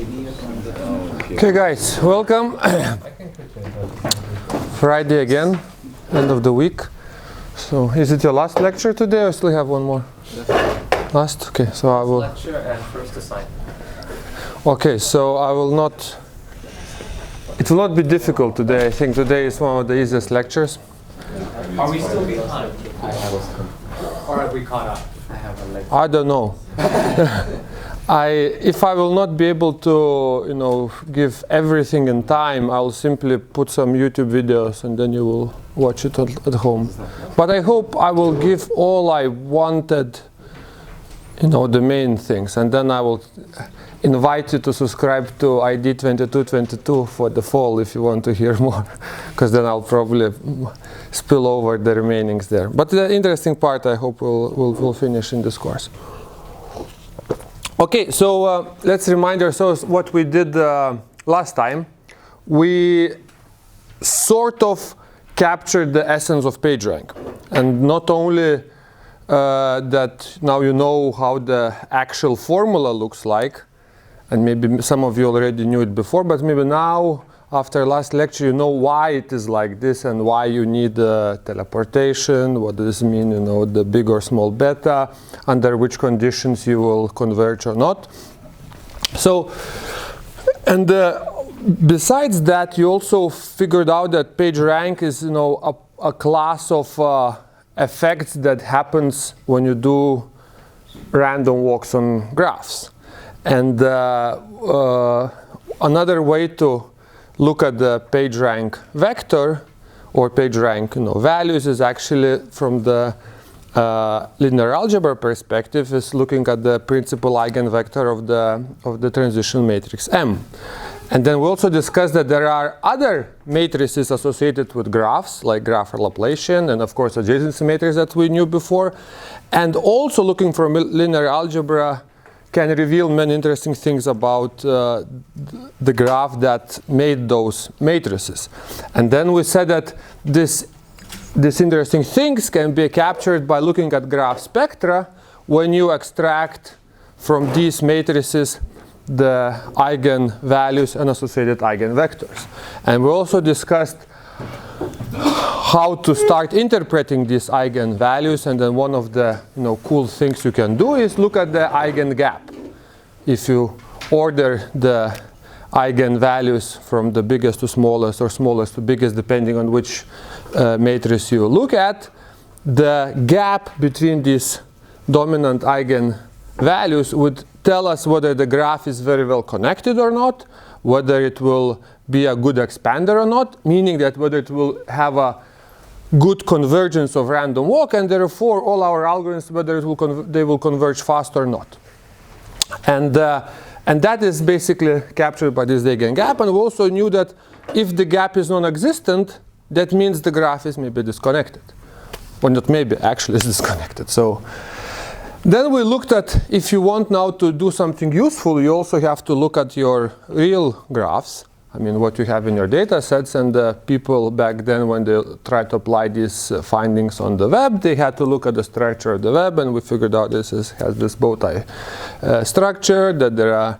Okay guys, welcome. Friday again, end of the week. So is it your last lecture today or still have one more? Last? Okay, so I will... Lecture and first assignment. Okay, so I will not... It will not be difficult today. I think today is one of the easiest lectures. Are we still behind? Or have we caught up? I don't know. If I will not be able to, give everything in time, I'll simply put some YouTube videos and then you will watch it at home. But I hope I will give all I wanted, the main things, and then I will invite you to subscribe to ID2211 for the fall if you want to hear more, because then I'll probably spill over the remainings there. But the interesting part I hope we'll finish in this course. Okay, so let's remind ourselves what we did last time. We sort of captured the essence of PageRank, and not only that now you know how the actual formula looks like, and maybe some of you already knew it before, but maybe now, after last lecture, you know why it is like this and why you need teleportation, what does it mean, the big or small beta, under which conditions you will converge or not. So, and besides that, you also figured out that PageRank is, a class of effects that happens when you do random walks on graphs. And another way to look at the PageRank vector or PageRank values is actually from the linear algebra perspective, is looking at the principal eigenvector of the transition matrix M. And then we also discussed that there are other matrices associated with graphs, like graph Laplacian, and of course adjacency matrix that we knew before. And also looking from linear algebra can reveal many interesting things about the graph that made those matrices. And then we said that these interesting things can be captured by looking at graph spectra when you extract from these matrices the eigenvalues and associated eigenvectors. And we also discussed how to start interpreting these eigenvalues, and then one of the cool things you can do is look at the eigengap. If you order the eigenvalues from the biggest to smallest or smallest to biggest, depending on which matrix you look at, the gap between these dominant eigenvalues would tell us whether the graph is very well connected or not, whether it will be a good expander or not, meaning that whether it will have a good convergence of random walk, and therefore all our algorithms, whether they will converge fast or not. And that is basically captured by this eigengap. And we also knew that if the gap is non-existent, that means the graph is maybe disconnected. Well, not maybe, actually it's disconnected. So then we looked at, if you want now to do something useful, you also have to look at your real graphs. I mean, what you have in your data sets, and people back then, when they tried to apply these findings on the web, they had to look at the structure of the web, and we figured out this has this bow tie structure, that there are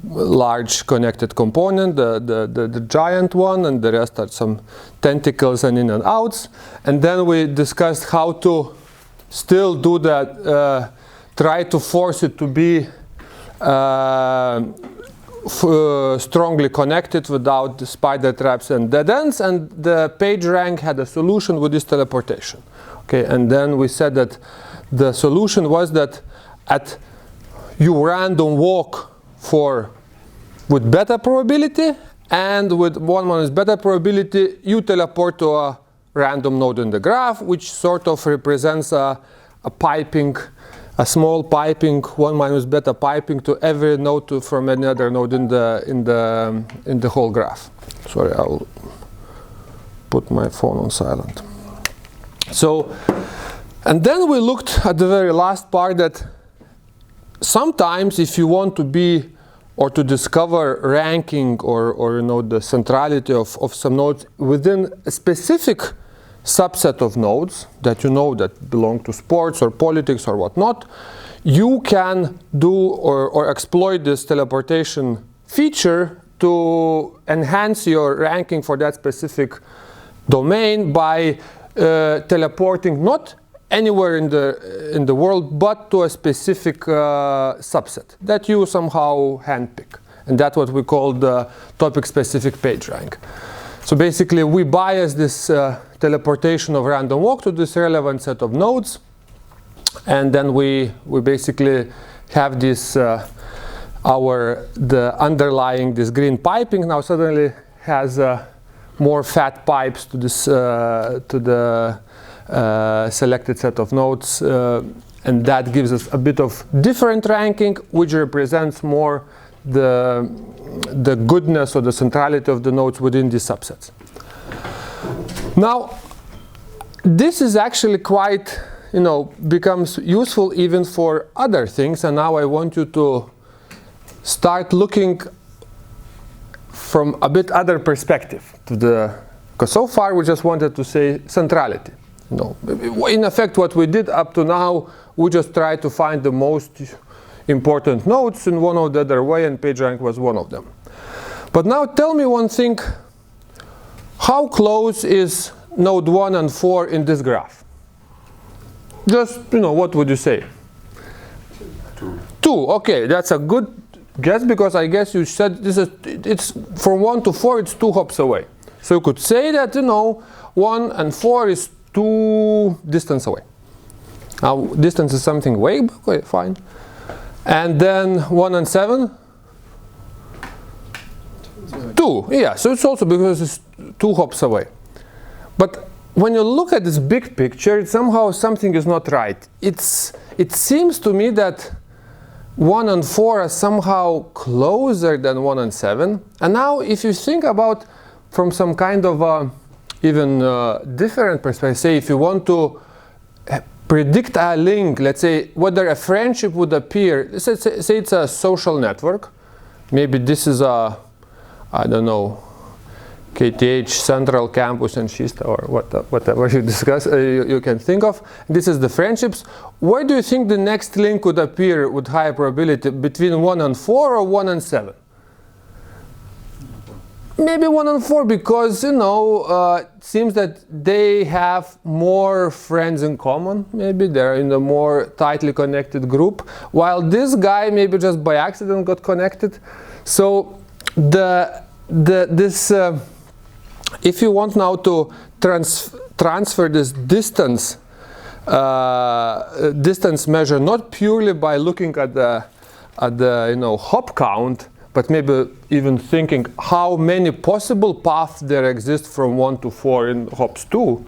large connected component, the giant one, and the rest are some tentacles and in and outs. And then we discussed how to still do that, try to force it to be strongly connected without the spider traps and dead ends, and the PageRank had a solution with this teleportation. Okay, and then we said that the solution was that you random walk with beta probability, and with one minus beta probability you teleport to a random node in the graph, which sort of represents a piping, a small piping, 1 minus beta piping to every node from any other node in the whole graph. Sorry, I will put my phone on silent. So, and then we looked at the very last part, that sometimes if you want to be or to discover ranking or the centrality of some nodes within a specific subset of nodes that that belong to sports or politics or whatnot, you can do or exploit this teleportation feature to enhance your ranking for that specific domain by teleporting not anywhere in the world, but to a specific subset that you somehow handpick. And that's what we call the topic-specific PageRank. So basically, we bias this teleportation of random walk to this relevant set of nodes, and then we basically have this the underlying this green piping now suddenly has more fat pipes to this to the selected set of nodes, and that gives us a bit of different ranking, which represents more the goodness or the centrality of the nodes within these subsets. Now, this is actually quite, becomes useful even for other things, and now I want you to start looking from a bit other perspective because so far we just wanted to say centrality. In effect, what we did up to now, we just tried to find the most important nodes in one or the other way, and PageRank was one of them. But now tell me one thing: how close is node 1 and 4 in this graph? Just, what would you say? 2. 2, okay, that's a good guess, because I guess you said it's from 1 to 4, it's 2 hops away. So you could say that, 1 and 4 is 2 distance away. Now, distance is something vague, but okay, fine. And then 1 and 7? 2, yeah, so it's also because it's 2 hops away. But when you look at this big picture, somehow something is not right. It seems to me that 1 and 4 are somehow closer than 1 and 7. And now if you think about from some kind of even different perspective, say if you want to predict a link, let's say whether a friendship would appear, say it's a social network, maybe this is a, I don't know, KTH Central Campus and Shista, or whatever you discuss, you can think of. This is the friendships. Where do you think the next link would appear with higher probability, between 1 and 4 or 1 and 7? Maybe 1 and 4, because it seems that they have more friends in common. Maybe they're in a more tightly connected group, while this guy maybe just by accident got connected. So if you want now to transfer this distance measure not purely by looking at the hop count, but maybe even thinking how many possible paths there exist from 1 to 4 in hops 2,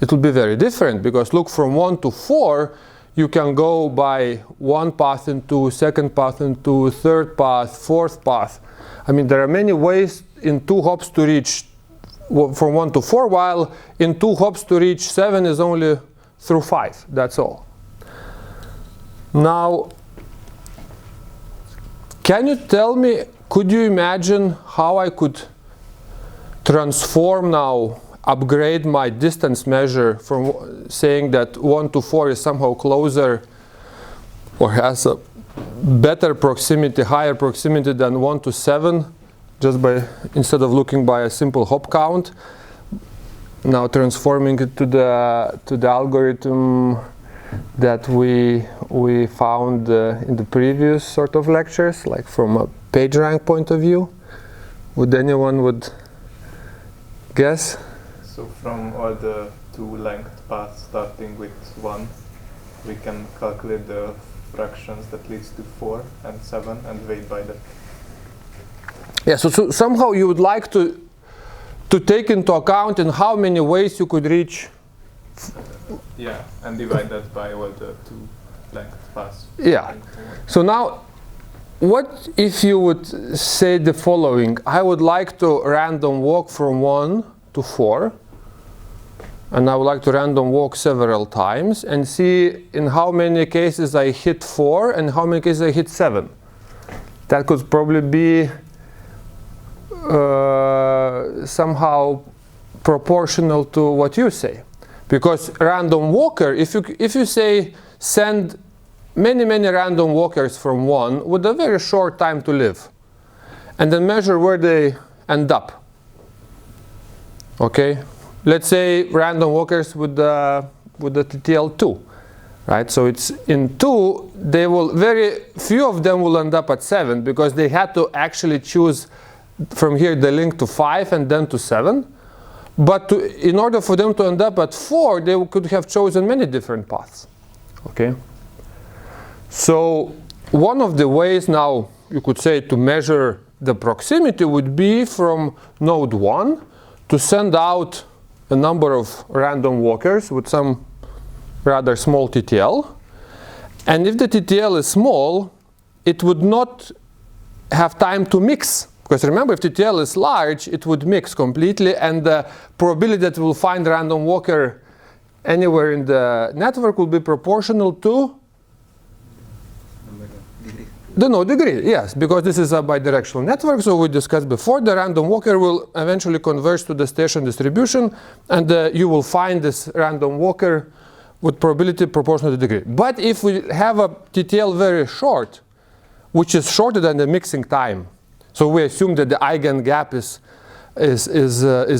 it will be very different, because look, from 1 to 4 you can go by one path into, second path into, third path, fourth path. I mean, there are many ways in 2 hops to reach from 1 to 4, while in 2 hops to reach 7 is only through 5. That's all. Now, can you tell me, could you imagine how I could transform now, upgrade my distance measure from saying that 1 to 4 is somehow closer or has a better proximity, higher proximity than 1 to 7, just by, instead of looking by a simple hop count, now transforming it to the algorithm that we found in the previous sort of lectures, like from a PageRank point of view? Would anyone guess? So from all the 2 length paths starting with 1, we can calculate the fractions that leads to 4 and 7 and weight by that. Yeah, so somehow you would like to take into account in how many ways you could reach. Yeah, and divide that by all the 2 length paths. Yeah. So now, what if you would say the following: I would like to random walk from 1 to 4, and I would like to random walk several times and see in how many cases I hit 4 and how many cases I hit 7. That could probably be somehow proportional to what you say, because random walker, if you say send many random walkers from 1 with a very short time to live, and then measure where they end up. Okay, let's say random walkers with the TTL2, right? So it's in 2, they will, very few of them will end up at 7 because they had to actually choose from here the link to 5 and then to 7. But in order for them to end up at 4, they could have chosen many different paths. Okay. So one of the ways now, you could say, to measure the proximity would be from node 1 to send out a number of random walkers with some rather small TTL. And if the TTL is small, it would not have time to mix. Because remember, if TTL is large, it would mix completely, and the probability that we'll find a random walker anywhere in the network will be proportional to the node degree. Yes, because this is a bidirectional network, so we discussed before, the random walker will eventually converge to the station distribution, and you will find this random walker with probability proportional to the degree. But if we have a TTL very short, which is shorter than the mixing time, so we assume that the eigengap is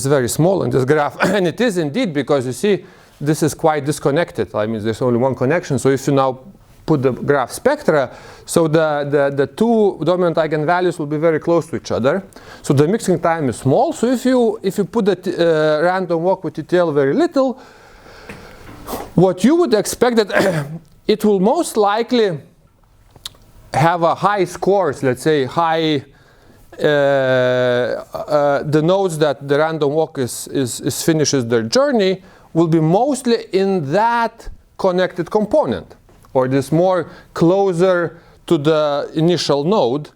very small in this graph, and it is indeed, because you see this is quite disconnected. I mean, there's only one connection. So if you now put the graph spectra, so the two dominant eigenvalues will be very close to each other. So the mixing time is small. So if you put the random walk with TTL very little, what you would expect that it will most likely have a high scores, let's say high. The nodes that the random walk finishes their journey will be mostly in that connected component, or this more closer to the initial node.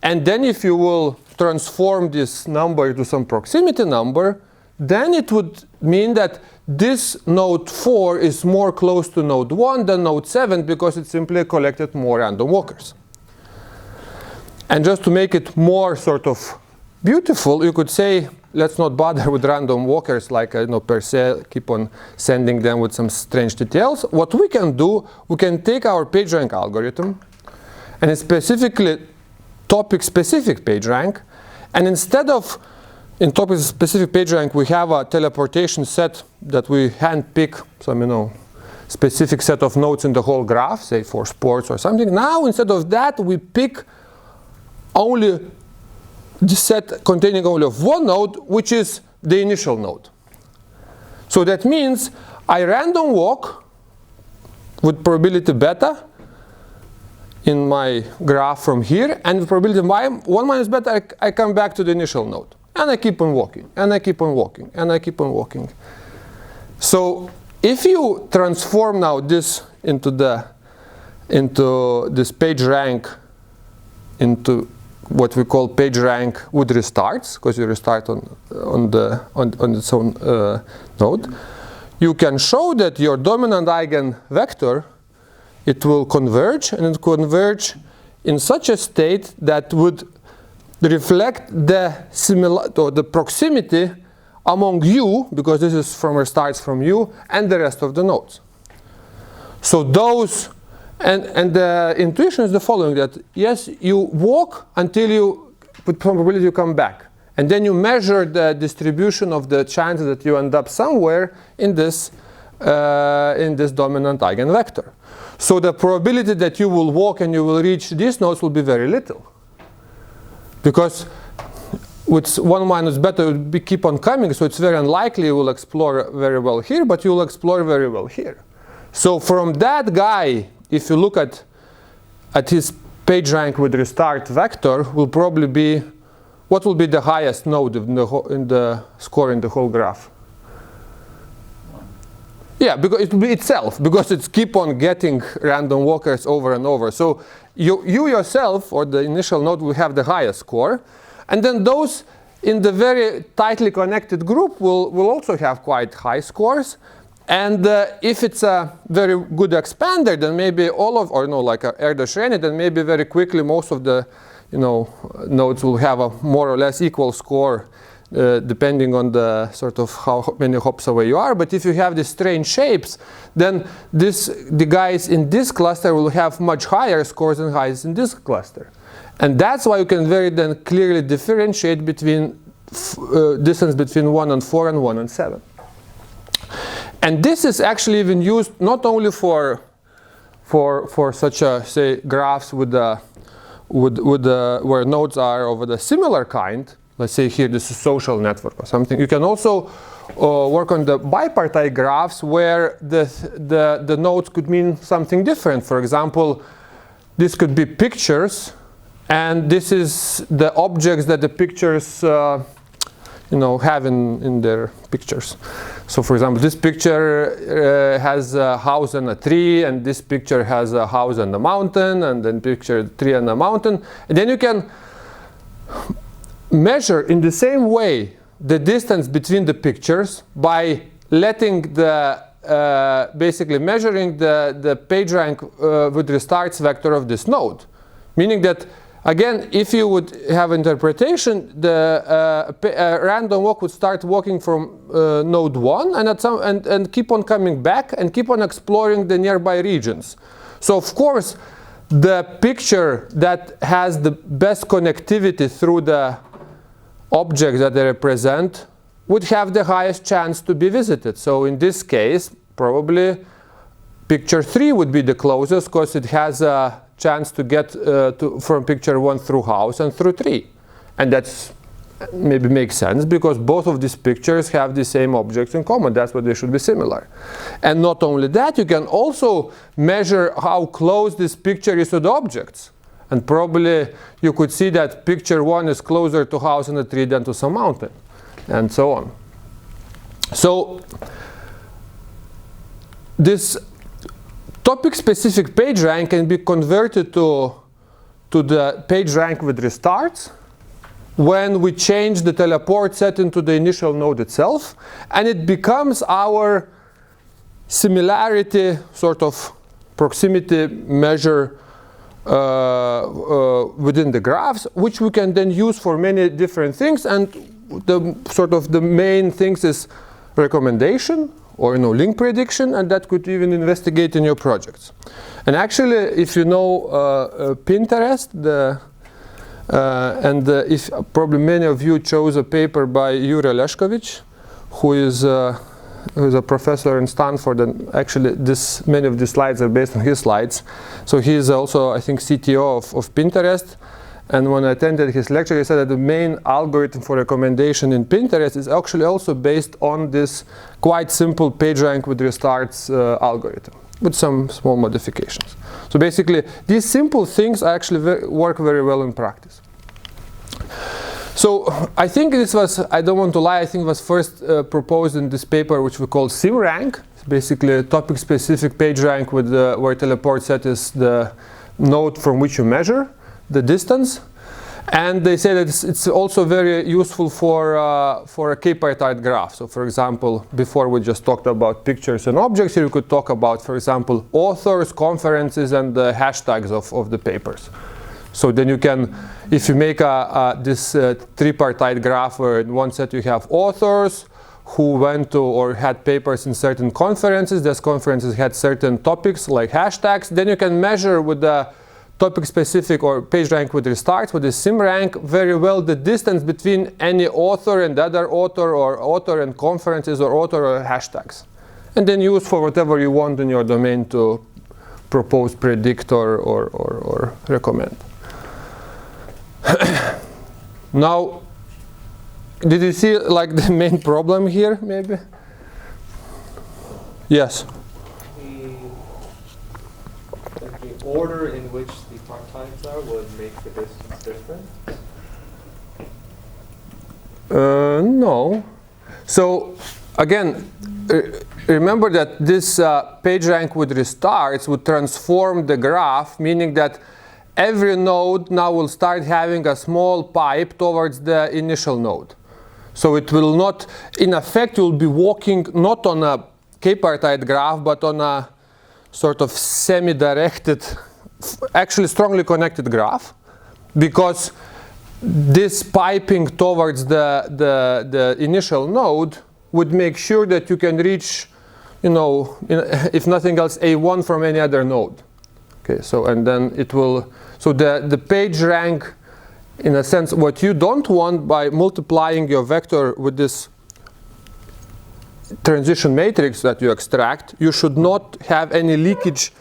And then if you will transform this number to some proximity number, then it would mean that this node 4 is more close to node 1 than node 7, because it simply collected more random walkers. And just to make it more sort of beautiful, you could say, let's not bother with random walkers, like per se, keep on sending them with some strange TTLs. What we can do, we can take our PageRank algorithm, and it's specifically topic-specific PageRank, and instead of in topic-specific PageRank, we have a teleportation set that we handpick some, specific set of nodes in the whole graph, say for sports or something. Now, instead of that, we pick only the set containing only of one node, which is the initial node. So that means I random walk with probability beta in my graph from here, and with probability 1 minus beta, I come back to the initial node. And I keep on walking, and I keep on walking, and I keep on walking. So if you transform now this into this PageRank into what we call PageRank with restarts, because you restart on its own node, you can show that your dominant eigenvector, it will converge, and it converge in such a state that would reflect the proximity among you, because this is restarts from you, and the rest of the nodes. So those. And the intuition is the following, that yes, you walk until you, with probability, you come back. And then you measure the distribution of the chances that you end up somewhere in this dominant eigenvector. So the probability that you will walk and you will reach these nodes will be very little. Because with 1 minus beta, it will keep on coming, so it's very unlikely you will explore very well here, but you will explore very well here. So from that guy, if you look at his PageRank with restart vector, will probably be, what will be the highest node in the score in the whole graph? 1. Yeah, because it will be itself, because it's keep on getting random walkers over and over. So you yourself, or the initial node, will have the highest score. And then those in the very tightly connected group will also have quite high scores. And if it's a very good expander, then maybe like a Erdős-Rényi, then maybe very quickly most of the nodes will have a more or less equal score, depending on the sort of how many hops away you are. But if you have these strange shapes, then the guys in this cluster will have much higher scores than guys in this cluster. And that's why you can very then clearly differentiate between distance between 1 and 4 and 1 and 7. And this is actually even used not only for such a, say, graphs with where nodes are of the similar kind. Let's say here this is social network or something. You can also work on the bipartite graphs where the nodes could mean something different. For example, this could be pictures, and this is the objects that the pictures have in their pictures. So for example, this picture has a house and a tree, and this picture has a house and a mountain, and then picture tree and a mountain. And then you can measure in the same way the distance between the pictures by letting the basically measuring the PageRank with restarts vector of this node. Meaning that, again, if you would have interpretation, the random walk would start walking from node 1 and keep on coming back and keep on exploring the nearby regions. So of course, the picture that has the best connectivity through the objects that they represent would have the highest chance to be visited. So in this case, probably picture 3 would be the closest because it has a chance to get from picture 1 through house and through 3. And that's maybe makes sense because both of these pictures have the same objects in common. That's why they should be similar. And not only that, you can also measure how close this picture is to the objects. And probably you could see that picture 1 is closer to house and a tree than to some mountain, and so on. So this topic-specific PageRank can be converted to the PageRank with restarts when we change the teleport set into the initial node itself, and it becomes our similarity sort of proximity measure within the graphs, which we can then use for many different things. And the main things is recommendation or link prediction, and that could even investigate in your projects. And actually, if you know Pinterest, if probably many of you chose a paper by Yuri Leshkovich, who is a professor in Stanford, and actually many of these slides are based on his slides. So he is also, I think, CTO of Pinterest. And when I attended his lecture, he said that the main algorithm for recommendation in Pinterest is actually also based on this quite simple PageRank with restarts algorithm, with some small modifications. So basically, these simple things actually work very well in practice. So I think this was, I don't want to lie, I think it was first proposed in this paper which we call SimRank. It's basically a topic-specific PageRank with where teleport set is the node from which you measure the distance. And they say that it's also very useful for a k-partite graph. So for example, before we just talked about pictures and objects, here you could talk about, for example, authors, conferences, and the hashtags of the papers. So then you can, if you make this tripartite graph where in one set you have authors who went to or had papers in certain conferences, those conferences had certain topics like hashtags, then you can measure with the topic-specific or PageRank with restarts, with the SimRank, very well the distance between any author and other author, or author and conferences, or author or hashtags. And then use for whatever you want in your domain to propose, predict, or recommend. Now, did you see like the main problem here, maybe? Yes? The order in which the partites are would make the distance different? No. So, again, remember that this PageRank with restarts would transform the graph, meaning that every node now will start having a small pipe towards the initial node. So it will not, in effect, you'll be walking not on a k-partite graph, but on a sort of semi-directed, actually strongly connected graph, because this piping towards the initial node would make sure that you can reach, if nothing else, A1 from any other node. Okay, so and then it will, so the PageRank in a sense, what you don't want by multiplying your vector with this transition matrix that you extract, you should not have any leakage,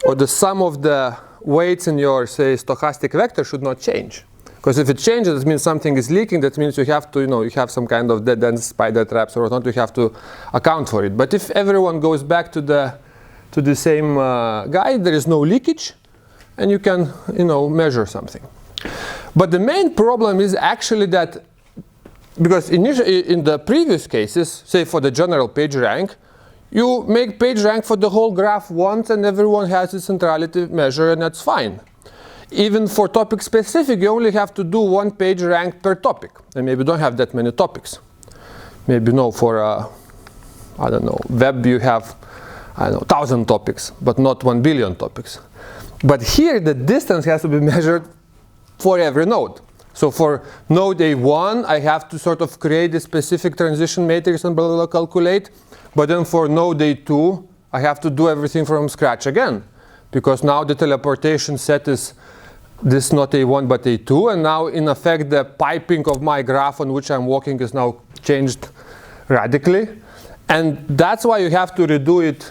or the sum of the weights in your, say, stochastic vector should not change. Because if it changes, it means something is leaking. That means you have to, you have some kind of dense spider traps or whatnot. You have to account for it. But if everyone goes back to the same guy, there is no leakage, and you can, measure something. But the main problem is actually that, because initially in the previous cases, say for the general page rank, you make page rank for the whole graph once, and everyone has its centrality measure, and that's fine. Even for topic specific, you only have to do one page rank per topic, and maybe don't have that many topics. Maybe for I don't know, web you have 1,000 topics, but not 1 billion topics. But here the distance has to be measured for every node. So for node A1, I have to sort of create a specific transition matrix and blah, blah, blah, calculate. But then for node A2, I have to do everything from scratch again, because now the teleportation set is this not A1 but A2, and now in effect the piping of my graph on which I'm walking is now changed radically. And that's why you have to redo it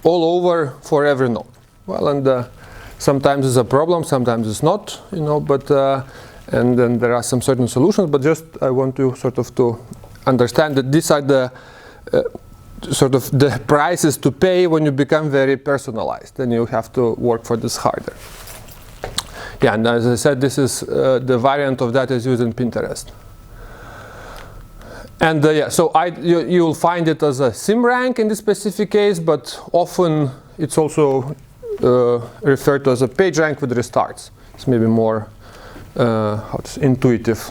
all over for every node. Well, and sometimes it's a problem, sometimes it's not, but and then there are some certain solutions, but just I want to sort of to understand that these are the sort of the prices to pay when you become very personalized, and you have to work for this harder. Yeah, and as I said, this is the variant of that is used in Pinterest. And yeah, so you'll find it as a sim rank in this specific case, but often it's also referred to as a page rank with restarts. It's maybe more intuitive.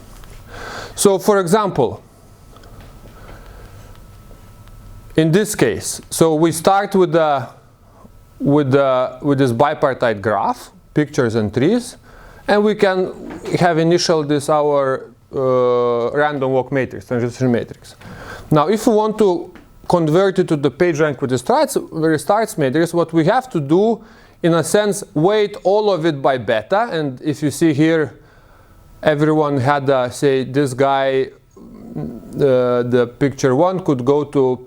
So for example, in this case, so we start with this bipartite graph, pictures and trees, and we can have initial our random walk matrix, transition matrix. Now, if we want to convert it to the page rank with the restarts matrix, what we have to do, in a sense, weight all of it by beta. And if you see here, everyone had, say, this guy, the picture 1 could go to,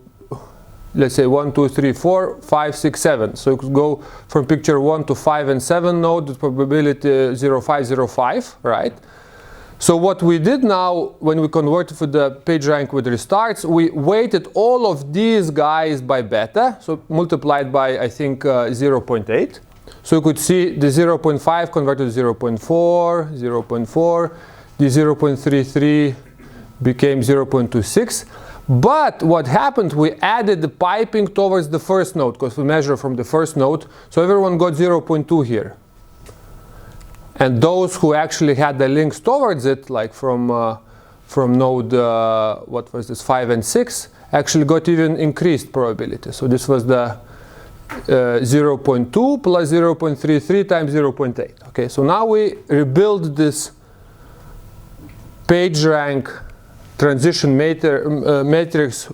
let's say 1, 2, 3, 4, 5, 6, 7. So you could go from picture 1 to 5 and 7 node with probability 0, 5, 0, 5, right? So what we did now, when we converted for the page rank with restarts, we weighted all of these guys by beta, so multiplied by, I think, 0.8. So you could see the 0.5 converted to 0.4, 0.4, the 0.33 became 0.26. But what happened, we added the piping towards the first node, because we measure from the first node, so everyone got 0.2 here. And those who actually had the links towards it, like from node, what was this, 5 and 6, actually got even increased probability. So this was the 0.2 plus 0.33 times 0.8. Okay, so now we rebuild this page rank transition matrix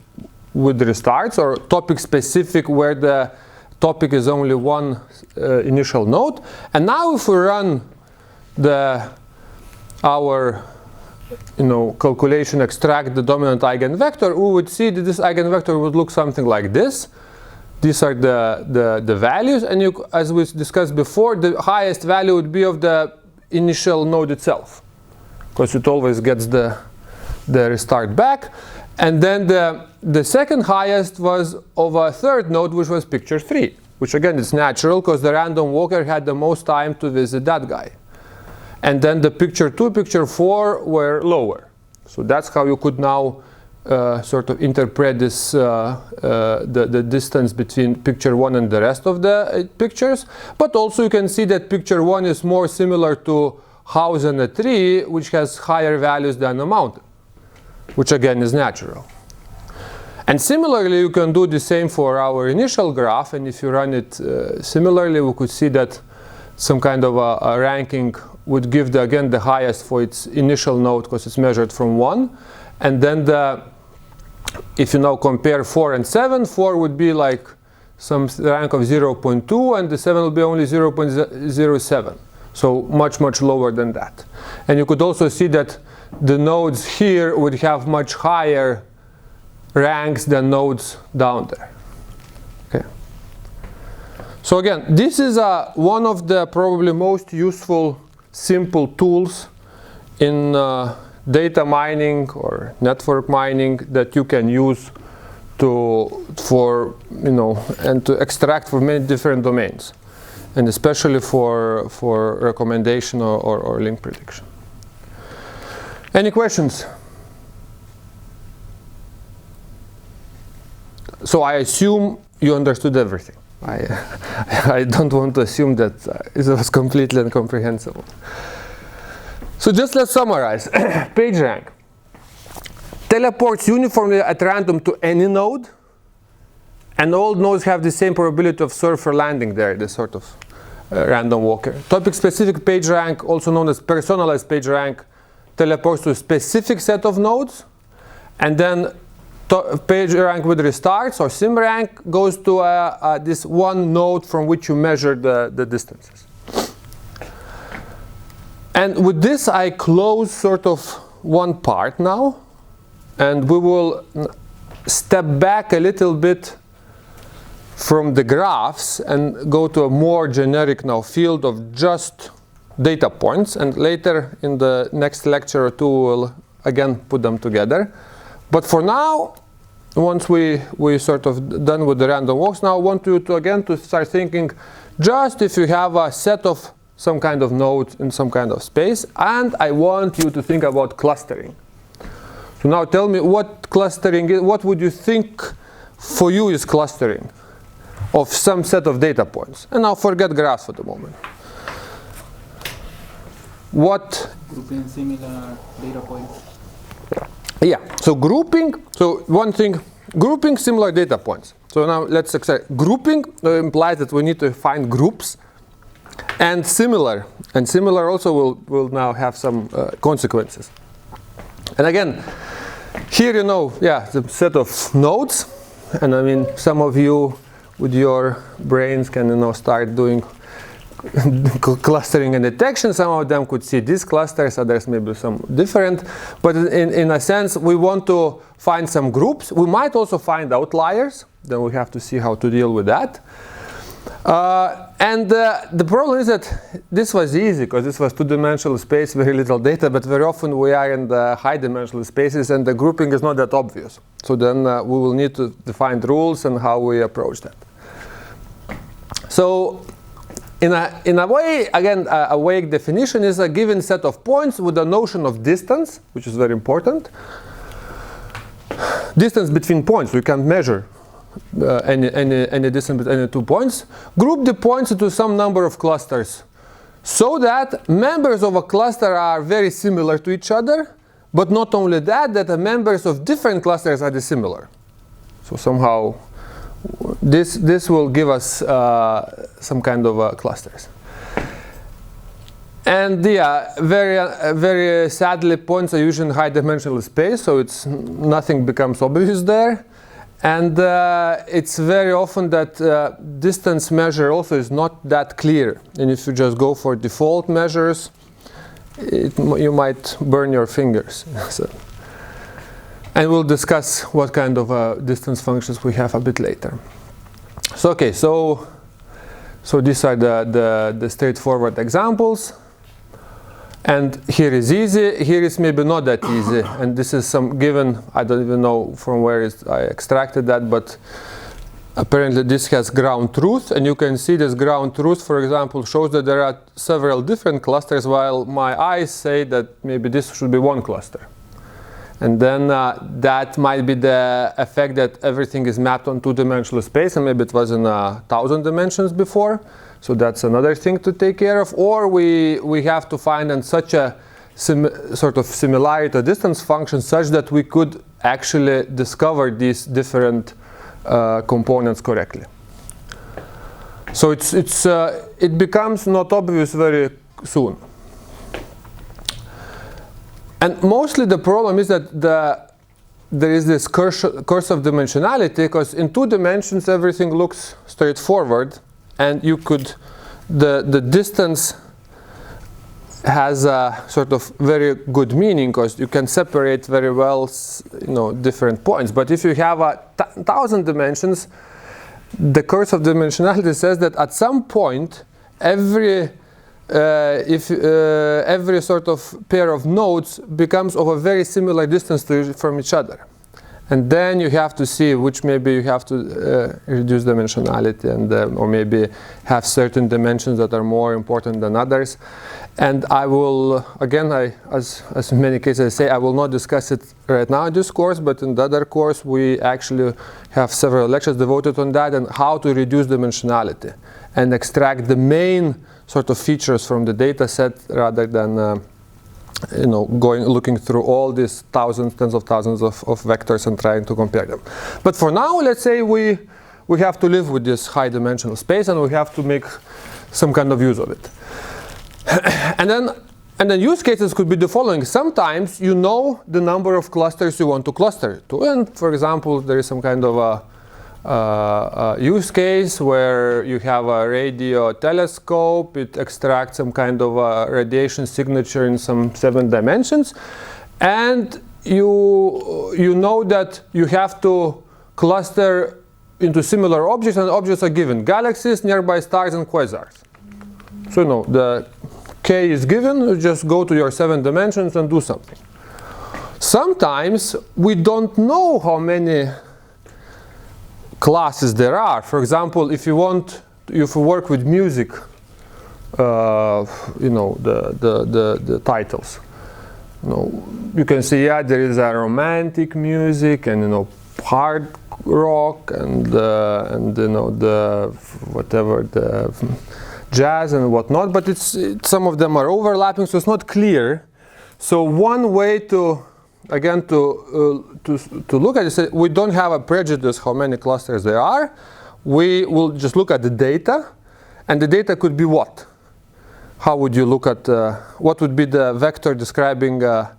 with restarts, or topic specific, where the topic is only one initial node. And now if we run our calculation, extract the dominant eigenvector, we would see that this eigenvector would look something like this. These are the values, and as we discussed before, the highest value would be of the initial node itself, because it always gets the restart back. And then the second highest was of a third node, which was picture 3, which again is natural, because the random walker had the most time to visit that guy. And then the picture 2, picture 4 were lower. So that's how you could now sort of interpret this, the distance between picture 1 and the rest of the pictures. But also you can see that picture 1 is more similar to house and a tree, which has higher values than a mountain, which again is natural. And similarly, you can do the same for our initial graph, and if you run it similarly, we could see that some kind of a ranking would give again the highest for its initial node, because it's measured from 1. And then if you now compare 4 and 7, 4 would be like some rank of 0.2, and the 7 will be only 0.07. So much lower than that. And you could also see that the nodes here would have much higher ranks than nodes down there. Okay. So again, this is one of the probably most useful simple tools in data mining or network mining that you can use and to extract from many different domains, and especially for recommendation or link prediction. Any questions? So I assume you understood everything. I don't want to assume that it was completely incomprehensible. So just let's summarize. PageRank teleports uniformly at random to any node, and all nodes have the same probability of surfer landing there, this sort of random walker. Topic-specific PageRank, also known as personalized PageRank, teleports to a specific set of nodes, and then PageRank with restarts or SimRank goes to this one node from which you measure the distances. And with this, I close sort of one part now, and we will step back a little bit from the graphs and go to a more generic now field of just data points, and later in the next lecture or two we'll again put them together. But for now, once we sort of done with the random walks, now I want you to again to start thinking just if you have a set of some kind of node in some kind of space, and I want you to think about clustering. So now tell me what clustering is, what would you think for you is clustering of some set of data points? And now forget graphs for the moment. What? Grouping similar data points. Yeah, so grouping, so one thing, grouping similar data points. So now let's accept grouping implies that we need to find groups, and similar also will now have some consequences. And again, here the set of nodes, and I mean some of you with your brains can start doing clustering and detection. Some of them could see these clusters, others maybe some different. But in a sense, we want to find some groups. We might also find outliers. Then we have to see how to deal with that. And the problem is that this was easy because this was two-dimensional space, very little data, but very often we are in the high-dimensional spaces and the grouping is not that obvious. So then we will need to define rules and how we approach that. So in a way, again, a vague definition is a given set of points with a notion of distance, which is very important. Distance between points, we can measure any distance between any 2 points. Group the points into some number of clusters so that members of a cluster are very similar to each other, but not only that, that the members of different clusters are dissimilar. So somehow this will give us some kind of clusters. And very sadly, points are usually in high-dimensional space, so nothing becomes obvious there. And it's very often that distance measure also is not that clear. And if you just go for default measures, you might burn your fingers. So. And we'll discuss what kind of distance functions we have a bit later. So okay, so these are the straightforward examples. And here is easy, here is maybe not that easy. And this is some given, I don't even know from where I extracted that, but apparently this has ground truth. And you can see this ground truth, for example, shows that there are several different clusters, while my eyes say that maybe this should be one cluster. And then that might be the effect that everything is mapped on two-dimensional space, and maybe it was in 1,000 dimensions before. So that's another thing to take care of. Or we have to find in such a sort of similarity distance function such that we could actually discover these different components correctly. So it becomes not obvious very soon. And mostly the problem is that there is this curse of dimensionality, because in 2 dimensions everything looks straightforward, and you could the distance has a sort of very good meaning because you can separate very well, different points. But if you have 1,000 dimensions, the curse of dimensionality says that at some point, every sort of pair of nodes becomes of a very similar distance from each other. And then you have to see which maybe you have to reduce dimensionality and or maybe have certain dimensions that are more important than others. And I will, again, as in many cases I say, I will not discuss it right now in this course, but in the other course we actually have several lectures devoted on that and how to reduce dimensionality and extract the main sort of features from the data set rather than looking through all these thousands, tens of thousands of vectors and trying to compare them. But for now, let's say we have to live with this high dimensional space and we have to make some kind of use of it. And then use cases could be the following. Sometimes you know the number of clusters you want to cluster to. And for example, there is some kind of a use case where you have a radio telescope, it extracts some kind of a radiation signature in some 7 dimensions, and you know that you have to cluster into similar objects, and objects are given: galaxies, nearby stars, and quasars. So the K is given, you just go to your 7 dimensions and do something. Sometimes we don't know how many classes there are. For example, if you work with music, the titles. You can see, there is a romantic music and hard rock and the whatever, the jazz and whatnot. But some of them are overlapping, so it's not clear. So one way to look at it, we don't have a prejudice how many clusters there are. We will just look at the data, and the data could be what? How would you look at what would be the vector describing a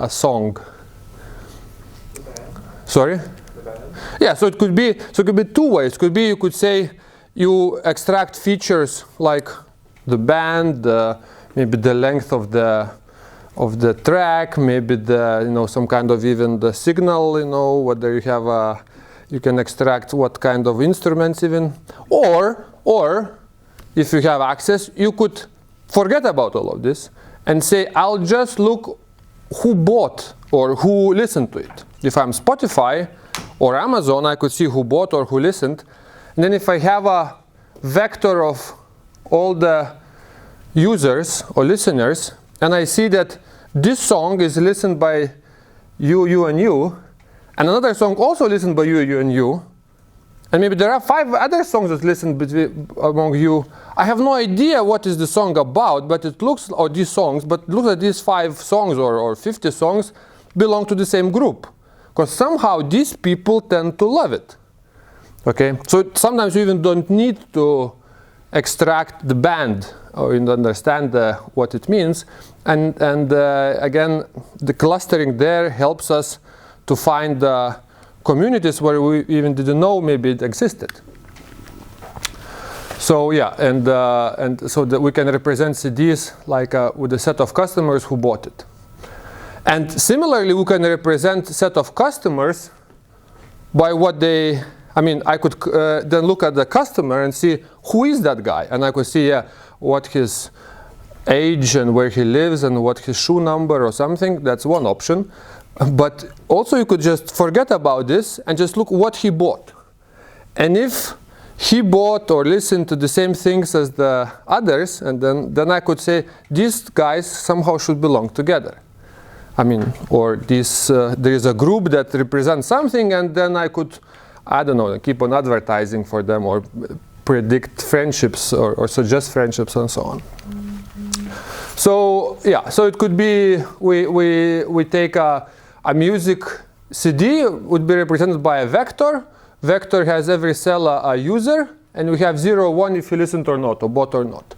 song? Sorry? Yeah, so it could be 2 ways. It could be you could say you extract features like the band, maybe the length of the track, maybe some kind of even the signal, whether you have you can extract what kind of instruments even, or if you have access, you could forget about all of this and say, I'll just look who bought or who listened to it. If I'm Spotify or Amazon, I could see who bought or who listened. And then if I have a vector of all the users or listeners, and I see that this song is listened by you, and you, and another song also listened by you, and you, and maybe there are 5 other songs that listened among you. I have no idea what is the song about, but it looks, or these songs, but look at these 5 songs or 50 songs belong to the same group, because somehow these people tend to love it. Okay, so sometimes you even don't need to extract the band or understand what it means, and again, the clustering there helps us to find communities where we even didn't know maybe it existed. So yeah, and so that we can represent CDs like with a set of customers who bought it. And similarly, we can represent a set of customers by what they, I could then look at the customer and see who is that guy, and I could see what his age and where he lives and what his shoe number or something. That's one option. But also you could just forget about this and just look what he bought. And if he bought or listened to the same things as the others, and then I could say these guys somehow should belong together. Or this there is a group that represents something, and then I could, keep on advertising for them or predict friendships or suggest friendships and so on. So yeah, so it could be we take a music CD would be represented by a vector. Vector has every cell a user, and we have 0, 1 if you listened or not, or bought or not.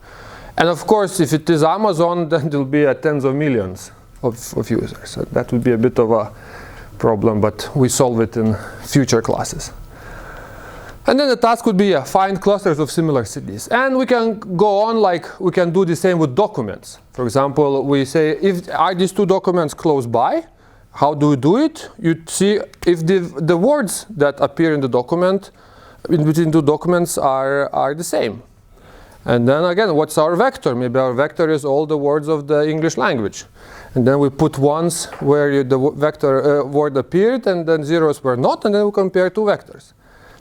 And of course, if it is Amazon, then there will be tens of millions of users. So that would be a bit of a problem, but we solve it in future classes. And then the task would be find clusters of similar cities. And we can go on like we can do the same with documents. For example, we say if are these two documents close by, how do you do it? You see if the words that appear in the document, in between two documents are the same. And then again, what's our vector? Maybe our vector is all the words of the English language. And then we put ones where the vector word appeared and then zeros were not, and then we compare two vectors.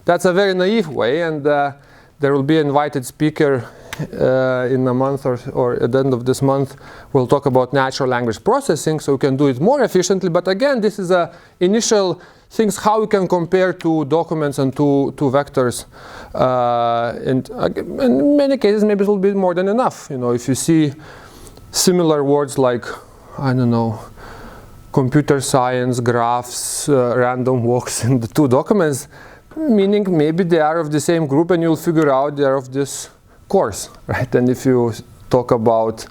That's a very naive way, and there will be an invited speaker in a month or at the end of this month. We'll talk about natural language processing, so we can do it more efficiently. But again, this is initial things how we can compare two documents and two vectors. And in many cases, maybe it will be more than enough. You know, if you see similar words like, I don't know, computer science, graphs, random walks in the two documents, meaning maybe they are of the same group and you'll figure out they are of this course, right? And if you talk about,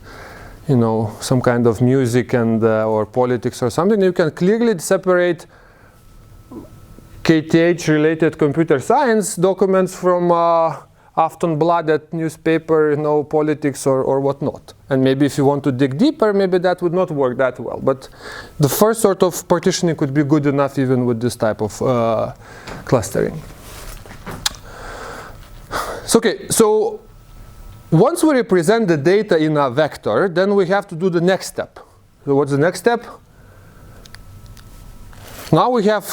you know, some kind of music and or politics or something, you can clearly separate KTH related computer science documents from Aftonbladet newspaper, you know, politics or whatnot. And maybe if you want to dig deeper, maybe that would not work that well. But the first sort of partitioning could be good enough even with this type of clustering. So, okay, so once we represent the data in a vector, then we have to do the next step. So what's the next step? Now we have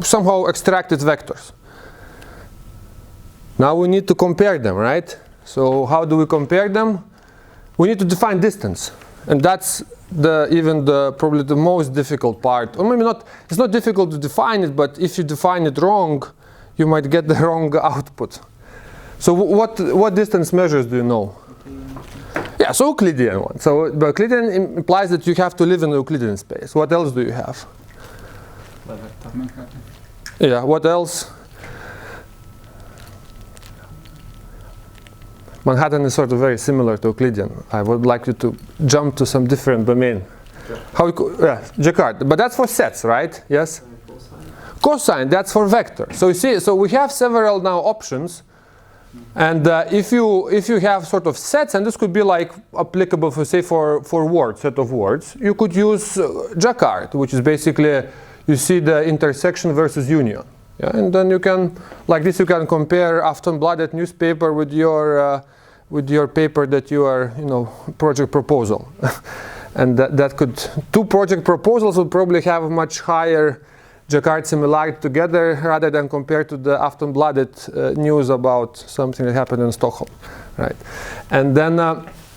somehow extracted vectors. Now we need to compare them, right? So how do we compare them? We need to define distance. And that's probably the most difficult part. Or maybe not, it's not difficult to define it, but if you define it wrong, you might get the wrong output. So what distance measures do you know? Yeah, so Euclidean one. So the Euclidean implies that you have to live in the Euclidean space. What else do you have? Manhattan. Yeah, what else? Manhattan is sort of very similar to Euclidean. I would like you to jump to some different domain. Yeah, Jakarta. But that's for sets, right? Yes? Cosine, that's for vector. So you see, so we have several now options. And if you have sort of sets, and this could be like applicable for, say, for words, set of words, you could use Jakarta, which is basically, you see the intersection versus union. Yeah, and then you can, like this, you can compare Aftonbladet newspaper with your paper that you are, you know, project proposal. And that could, two project proposals would probably have a much higher Jakarta similarity together rather than compared to the Aftonbladet news about something that happened in Stockholm, right? And then,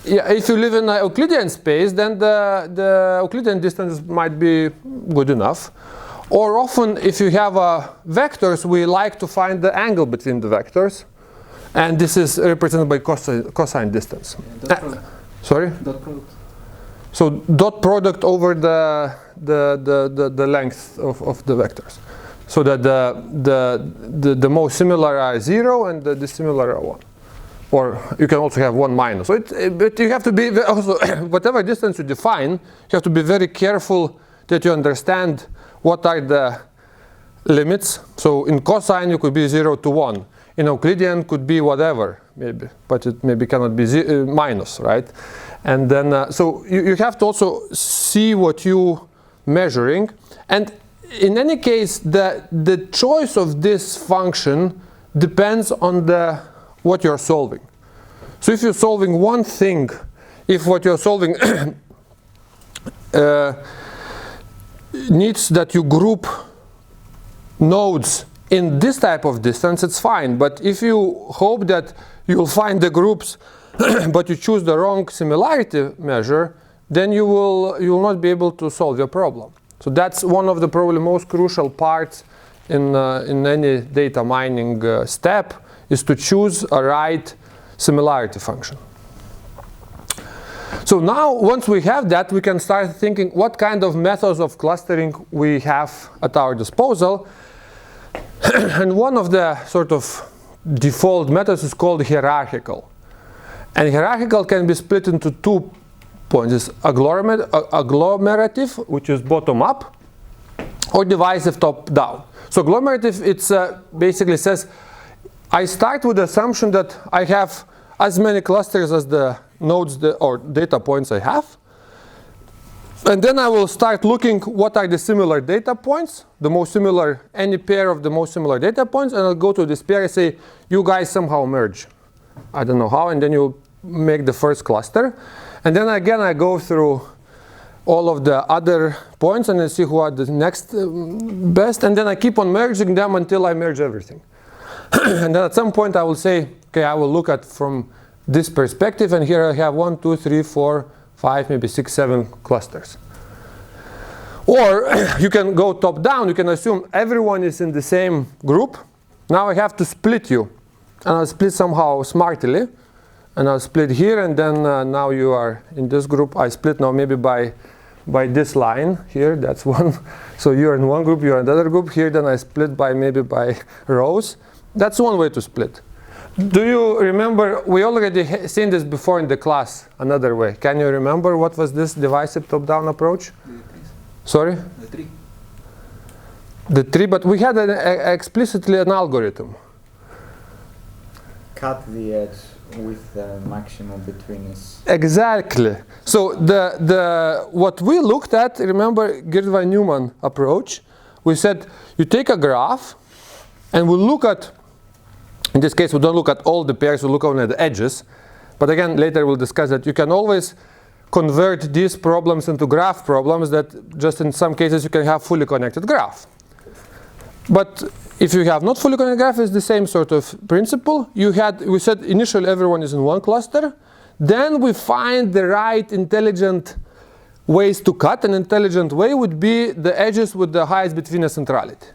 yeah, if you live in an Euclidean space, then the Euclidean distance might be good enough. Or often, if you have vectors, we like to find the angle between the vectors, and this is represented by cosine distance. Yeah, dot product. Sorry? Dot product. So dot product over the length of the vectors, so that the most similar are 0 and the dissimilar are 1. Or you can also have 1 minus. So but you have to be also whatever distance you define, you have to be very careful that you understand what are the limits. So in cosine you could be 0 to 1. In Euclidean could be whatever, maybe, but it maybe cannot be minus, right? And then, so you have to also see what you measuring. And in any case, the choice of this function depends on what you're solving. So if you're solving one thing, if what you're solving needs that you group nodes in this type of distance, it's fine. But if you hope that you'll find the groups but you choose the wrong similarity measure, then you will not be able to solve your problem. So that's one of the probably most crucial parts in any data mining step, is to choose a right similarity function. So now, once we have that, we can start thinking what kind of methods of clustering we have at our disposal. And one of the sort of default methods is called hierarchical. And hierarchical can be split into 2 points. It's agglomerative, which is bottom up, or divisive top down. So agglomerative, it's basically says I start with the assumption that I have as many clusters as the nodes or data points I have. And then I will start looking what are the similar data points, the most similar, any pair of the most similar data points, and I'll go to this pair and say, you guys somehow merge. I don't know how, and then you make the first cluster. And then again, I go through all of the other points and I see who are the next best, and then I keep on merging them until I merge everything. And then at some point I will say, okay, I will look at from this perspective, and here I have 1, 2, 3, 4, 5, maybe 6, 7 clusters. Or you can go top down, you can assume everyone is in the same group. Now I have to split you, and I'll split somehow smartly, and I'll split here, and then now you are in this group. I split now maybe by this line here, that's one. So you're in one group, you're in another group here, then I split by maybe by rows. That's one way to split. Do you remember, we already seen this before in the class, another way. Can you remember what was this divisive top-down approach? Sorry? The tree. The tree, but we had explicitly an algorithm. Cut the edge with the maximum between us. Exactly. So what we looked at, remember Girdwey-Newman approach, we said you take a graph and we look at, in this case we don't look at all the pairs, we look only at the edges. But again, later we'll discuss that you can always convert these problems into graph problems that just in some cases you can have fully connected graph. But if you have not fully connected graph, it's the same sort of principle. We said initially everyone is in one cluster. Then we find the right intelligent ways to cut. An intelligent way would be the edges with the highest between centrality.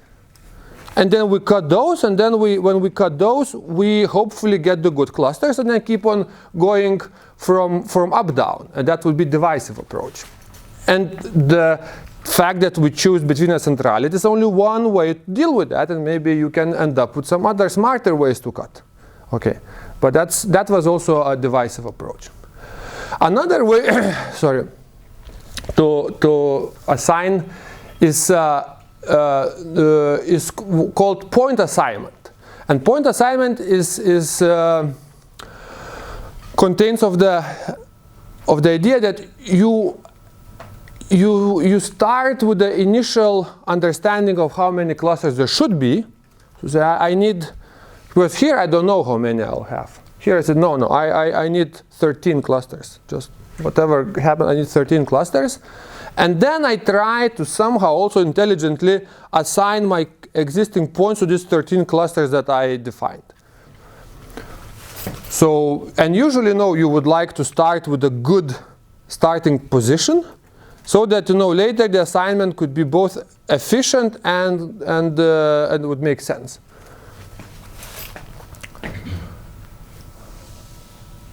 And then we cut those, and then when we cut those, we hopefully get the good clusters, and then keep on going from up down, and that would be divisive approach. And the fact that we choose between centrality is only one way to deal with that, and maybe you can end up with some other smarter ways to cut. Okay, but that was also a divisive approach. Another way, sorry, to assign is called point assignment, and point assignment is contains of the idea that you start with the initial understanding of how many clusters there should be. So say I need, because here I don't know how many I'll have. Here I said no, I need 13 clusters. Just whatever happens, I need 13 clusters. And then I try to somehow also intelligently assign my existing points to these 13 clusters that I defined. So, and usually you would like to start with a good starting position, so that later the assignment could be both efficient and would make sense.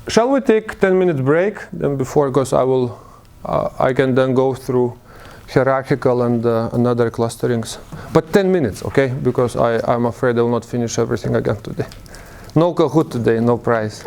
Shall we take 10 minutes break then before, because I can then go through hierarchical and another clusterings. But 10 minutes, okay? Because I'm afraid I will not finish everything again today. No Kahoot today, no prize.